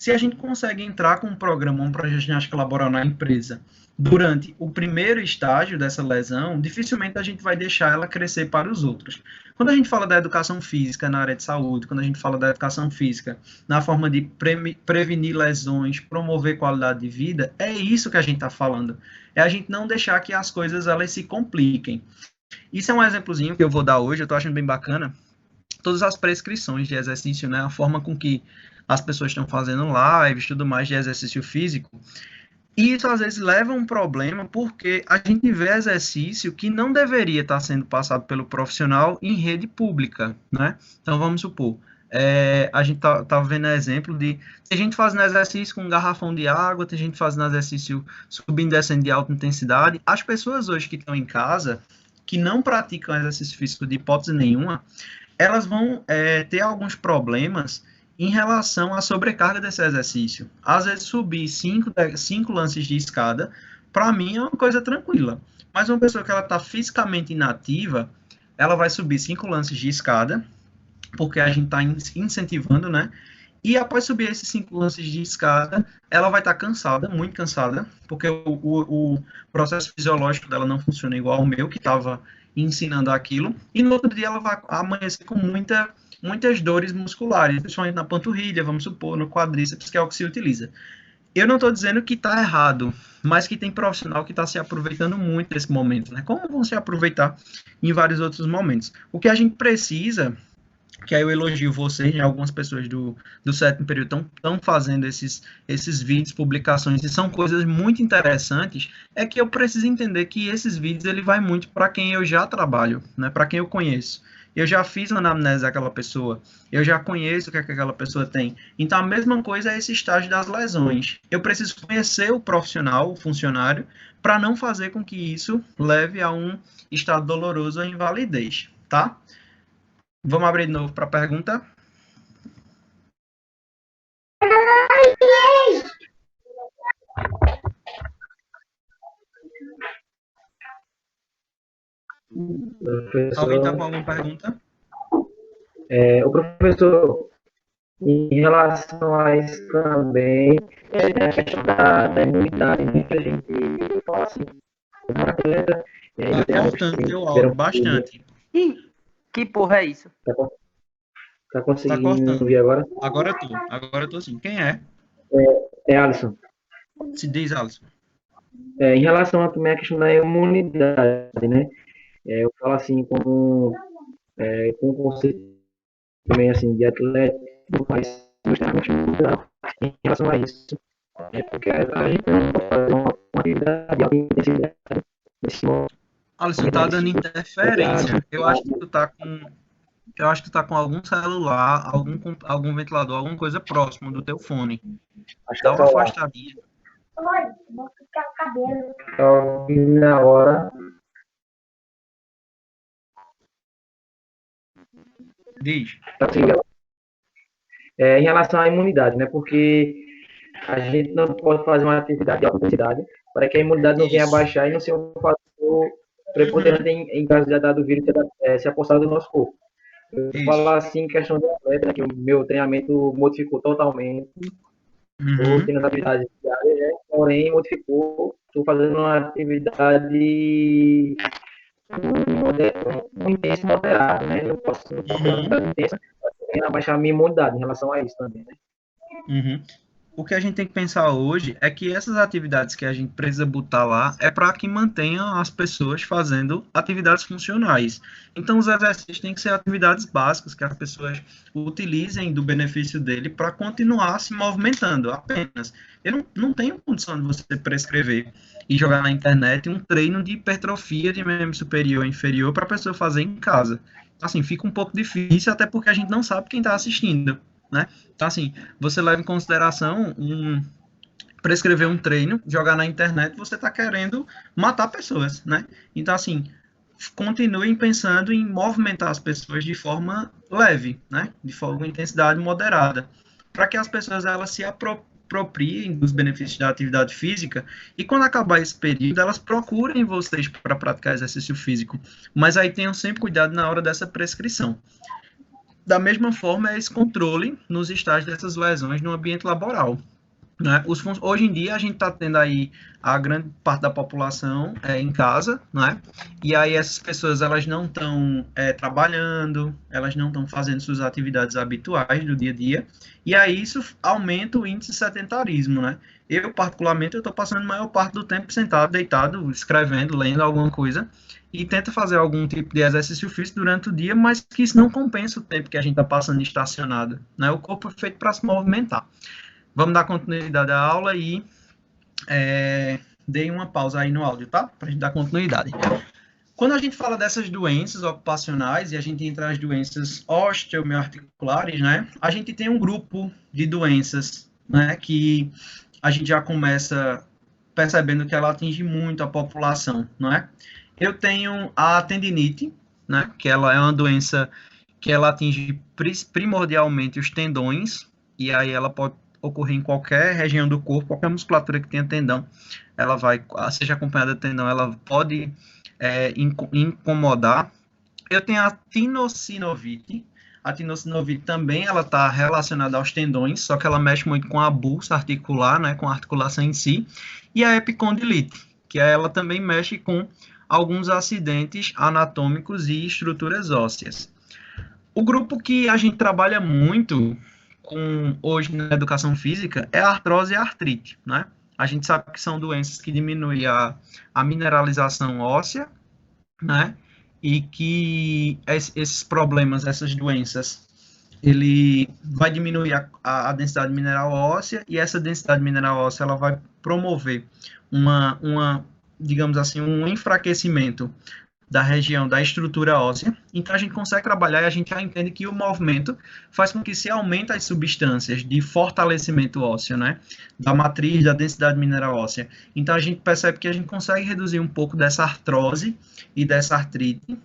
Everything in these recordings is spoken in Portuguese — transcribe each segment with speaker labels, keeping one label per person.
Speaker 1: Se a gente consegue entrar com um programa, um projeto de ginástica laboral na empresa, durante o primeiro estágio dessa lesão, dificilmente a gente vai deixar ela crescer para os outros. Quando a gente fala da educação física na área de saúde, quando a gente fala da educação física na forma de prevenir lesões, promover qualidade de vida, é isso que a gente está falando. É a gente não deixar que as coisas elas se compliquem. Isso é um exemplozinho que eu vou dar hoje, eu estou achando bem bacana. Todas as prescrições de exercício, né, a forma com que as pessoas estão fazendo lives, tudo mais de exercício físico, e isso às vezes leva a um problema porque a gente vê exercício que não deveria estar sendo passado pelo profissional em rede pública, né? Então vamos supor, a gente tá vendo exemplo de tem gente fazendo exercício com um garrafão de água, tem gente fazendo exercício subindo e descendo de alta intensidade. As pessoas hoje que estão em casa, que não praticam exercício físico de hipótese nenhuma, elas vão ter alguns problemas em relação à sobrecarga desse exercício. Às vezes, subir 5 lances de escada, para mim, é uma coisa tranquila. Mas uma pessoa que ela está fisicamente inativa, ela vai subir 5 lances de escada, porque a gente está incentivando, né? E após subir esses 5 lances de escada, ela vai estar cansada, muito cansada, porque o processo fisiológico dela não funciona igual ao meu, que estava ensinando aquilo. E no outro dia ela vai amanhecer com muitas dores musculares, principalmente na panturrilha, vamos supor, no quadríceps, que é o que se utiliza. Eu não estou dizendo que está errado, mas que tem profissional que está se aproveitando muito desse momento, né? Como vão se aproveitar em vários outros momentos? O que a gente precisa, que aí eu elogio vocês, né? Algumas pessoas do sétimo período estão fazendo esses vídeos, publicações, e são coisas muito interessantes, é que eu preciso entender que esses vídeos ele vai muito para quem eu já trabalho, né? Para quem eu conheço. Eu já fiz uma anamnese daquela pessoa, eu já conheço o que aquela pessoa tem. Então, a mesma coisa é esse estágio das lesões. Eu preciso conhecer o profissional, o funcionário, para não fazer com que isso leve a um estado doloroso ou invalidez, tá? Vamos abrir de novo para a pergunta. Alguém está com alguma pergunta?
Speaker 2: O professor, em relação a isso também, a questão da imunidade, muita gente fala assim,
Speaker 1: Tá cortando teu áudio bastante.
Speaker 3: Que porra é isso?
Speaker 2: Tá
Speaker 1: Tá
Speaker 2: conseguindo
Speaker 1: cortando.
Speaker 2: ouvir agora?
Speaker 1: Agora eu tô sim. Quem é?
Speaker 2: É Alisson.
Speaker 1: Se diz, Alisson.
Speaker 2: Em relação a também a questão da imunidade, né? Eu falo assim com o conceito também assim de atleta, mas justamente em relação a isso, porque a gente não pode fazer uma atividade de alta intensidade nesse momento.
Speaker 1: Alisson, tá dando interferência. Eu acho que tu tá com algum celular, algum ventilador, alguma coisa próximo do teu fone.
Speaker 2: Acho que
Speaker 1: Dá
Speaker 2: é
Speaker 1: uma
Speaker 2: só
Speaker 1: afastadinha.
Speaker 2: na hora.
Speaker 1: Diz.
Speaker 2: Em relação à imunidade, né? Porque a gente não pode fazer uma atividade de alta intensidade para que a imunidade não venha abaixar e não seja um fator preponderante em caso de do vírus se apossar do nosso corpo. Eu vou falar assim, questão de atleta, que o meu treinamento modificou totalmente. Estou tendo atividade diária, né? Porém, modificou. Estou fazendo uma atividade intensa e moderada, né? Eu posso fazer uma atividade intensa para abaixar a minha imunidade em relação a isso também, né?
Speaker 1: O que a gente tem que pensar hoje é que essas atividades que a gente precisa botar lá é para que mantenham as pessoas fazendo atividades funcionais. Então, os exercícios têm que ser atividades básicas que as pessoas utilizem do benefício dele para continuar se movimentando apenas. Eu não tenho condição de você prescrever e jogar na internet um treino de hipertrofia de membro superior e inferior para a pessoa fazer em casa. Assim, fica um pouco difícil, até porque a gente não sabe quem está assistindo, né? Então, assim, você leva em consideração prescrever um treino, jogar na internet, você está querendo matar pessoas, né? Então, assim, continuem pensando em movimentar as pessoas de forma leve, né? De forma com intensidade moderada, para que as pessoas elas se apropriem dos benefícios da atividade física e quando acabar esse período, elas procurem vocês para praticar exercício físico. Mas aí tenham sempre cuidado na hora dessa prescrição. da mesma forma, é esse controle nos estágios dessas lesões no ambiente laboral. Né? Hoje em dia, a gente está tendo aí a grande parte da população em casa, né? E aí essas pessoas elas não estão trabalhando, elas não estão fazendo suas atividades habituais do dia a dia, e aí isso aumenta o índice de sedentarismo, né? Eu, particularmente, eu estou passando a maior parte do tempo sentado, deitado, escrevendo, lendo alguma coisa, e tento fazer algum tipo de exercício físico durante o dia, mas que isso não compensa o tempo que a gente está passando estacionado, né? O corpo é feito para se movimentar. Vamos dar continuidade à aula e dei uma pausa aí no áudio, tá? Para a gente dar continuidade. Quando a gente fala dessas doenças ocupacionais e a gente entra nas doenças osteomiarticulares, né? A gente tem um grupo de doenças, né? Que a gente já começa percebendo que ela atinge muito a população, não é? Eu tenho a tendinite, né? Que ela é uma doença que ela atinge primordialmente os tendões, e aí ela pode ocorrer em qualquer região do corpo, qualquer musculatura que tenha tendão, ela vai, seja acompanhada de tendão, ela pode incomodar. Eu tenho a tinossinovite. A tinossinovite também ela está relacionada aos tendões, só que ela mexe muito com a bulsa articular, né, com a articulação em si. E a epicondilite, que ela também mexe com alguns acidentes anatômicos e estruturas ósseas. O grupo que a gente trabalha muito hoje na educação física é a artrose e a artrite, né? A gente sabe que são doenças que diminuem a mineralização óssea, né? E que esses problemas, essas doenças, ele vai diminuir a densidade mineral óssea, e essa densidade mineral óssea ela vai promover digamos assim, um enfraquecimento da região da estrutura óssea. Então a gente consegue trabalhar e a gente já entende que o movimento faz com que se aumente as substâncias de fortalecimento ósseo, né? Da matriz, da densidade mineral óssea. Então a gente percebe que a gente consegue reduzir um pouco dessa artrose e dessa artrite.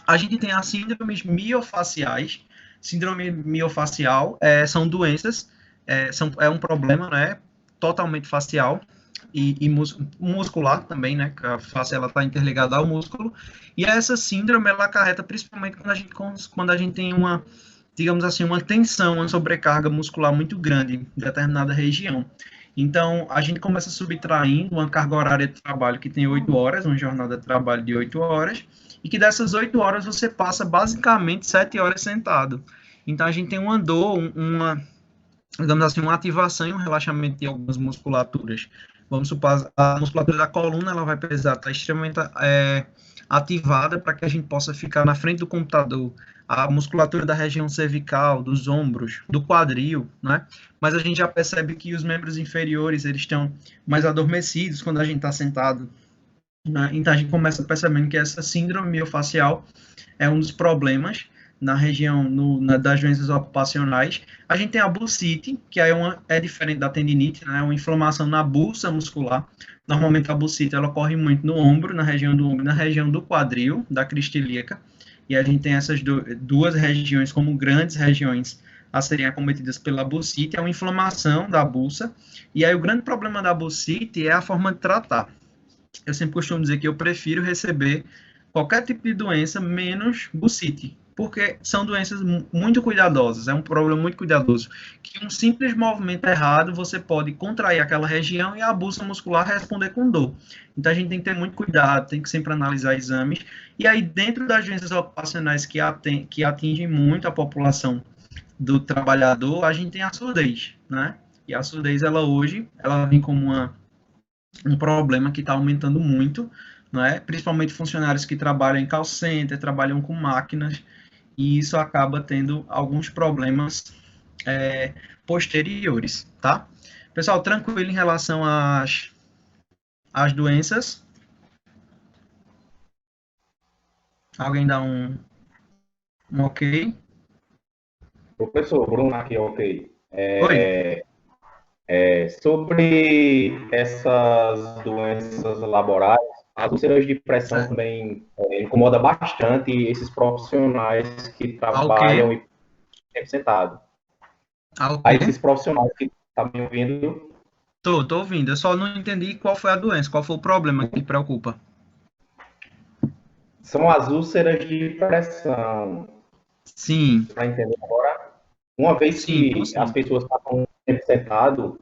Speaker 1: A gente tem as síndromes miofaciais. Síndrome miofacial são doenças, é um problema, né? Totalmente facial, e muscular também, né? A face ela está interligada ao músculo. E essa síndrome ela acarreta principalmente quando a gente tem uma, digamos assim, uma tensão, uma sobrecarga muscular muito grande em determinada região. Então, a gente começa subtraindo uma carga horária de trabalho que tem 8 horas, uma jornada de trabalho de 8 horas, e que dessas 8 horas você passa basicamente 7 horas sentado. Então, a gente tem uma dor, digamos assim, uma ativação e um relaxamento de algumas musculaturas. Vamos supor, a musculatura da coluna ela vai precisar estar extremamente ativada para que a gente possa ficar na frente do computador. A musculatura da região cervical, dos ombros, do quadril, né? Mas a gente já percebe que os membros inferiores eles estão mais adormecidos quando a gente está sentado, né? Então a gente começa percebendo que essa síndrome miofacial é um dos problemas na região das doenças ocupacionais. A gente tem a bursite, que é diferente da tendinite, né? É uma inflamação na bulsa muscular. Normalmente a bursite ela ocorre muito no ombro, na região do ombro, na região do quadril, da crista ilíaca. E a gente tem essas duas regiões como grandes regiões a serem acometidas pela bursite. É uma inflamação da bulsa. E aí o grande problema da bursite é a forma de tratar. Eu sempre costumo dizer que eu prefiro receber qualquer tipo de doença menos bursite, porque são doenças muito cuidadosas, é um problema muito cuidadoso, que um simples movimento errado, você pode contrair aquela região e a bulsa muscular responder com dor. Então, a gente tem que ter muito cuidado, tem que sempre analisar exames, e aí, dentro das doenças ocupacionais que atingem muito a população do trabalhador, a gente tem a surdez, né? E a surdez, ela vem como um problema que está aumentando muito, né? Principalmente funcionários que trabalham em call center, trabalham com máquinas, e isso acaba tendo alguns problemas posteriores, tá? Pessoal, tranquilo em relação às doenças? Alguém dá um ok?
Speaker 4: Professor, Bruno aqui, ok.
Speaker 1: Oi.
Speaker 4: Sobre essas doenças laborais, as úlceras de pressão também incomoda bastante esses profissionais que trabalham e tempo sentado. Aí esses profissionais que estão me ouvindo...
Speaker 1: Tô ouvindo. Eu só não entendi qual foi a doença, qual foi o problema que preocupa.
Speaker 4: São as úlceras de pressão.
Speaker 1: Sim,
Speaker 4: para entender agora. Uma vez
Speaker 1: sim,
Speaker 4: que
Speaker 1: como assim?
Speaker 4: as pessoas passam um tempo sentado,